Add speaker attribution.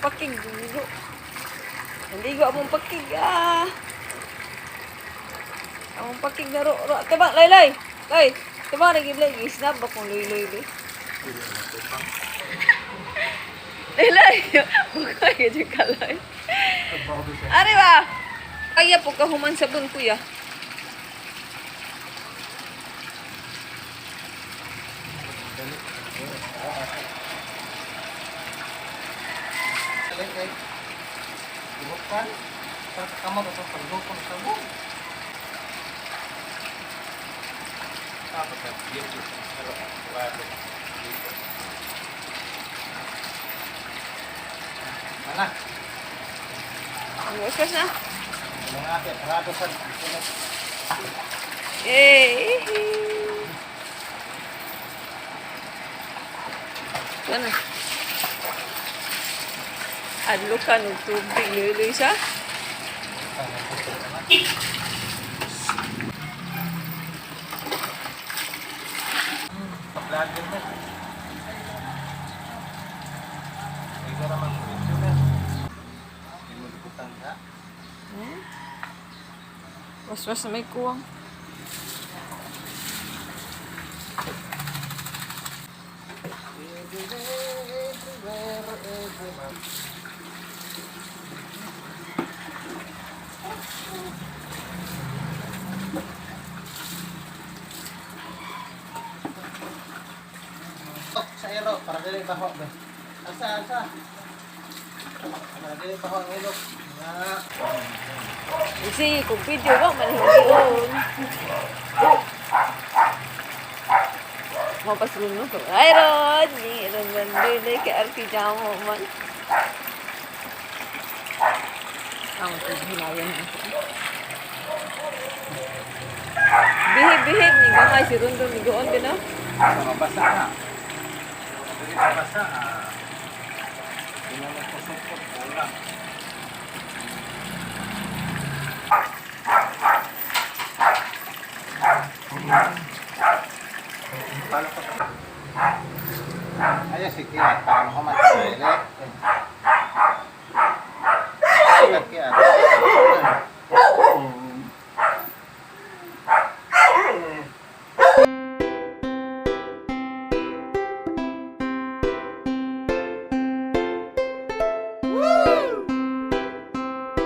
Speaker 1: pakig. Hindi ko among pakig. Ah. Among pakig na ro. Tiba, lay. Lay. Tiba, naging isnab akong loy. Lay. Bukay ka dyan kalay. Ano ba? Kaya po kahuman sabon kuya.
Speaker 2: Bukan sa kamar atau pagdukong sabon. Tapos dito mana?
Speaker 1: Ang waswas na.
Speaker 2: Mga ate, parado sa
Speaker 1: Eh. Sana. Adlo ka ng tubig lili siya.
Speaker 2: lagi na. Ikaw naman video na. Hindi mo liputan ka.
Speaker 1: Was-was na may kuwang.
Speaker 2: Sa ero, para dili baho ba? Asa? Para dili baho ang ilok. Nga.
Speaker 1: Kasi kung video ba, manihon. Mapasulong ko. Ay, Rod! Ni Ron Bandele, kay Arki Jamo man. Ang hinayan ako. Bihib, ni gamay si Rondo ni Goon din ah.
Speaker 2: Mabasa na. Dili mabasa. Hindi mo kusupot wala. Ayo sige, para mo man sa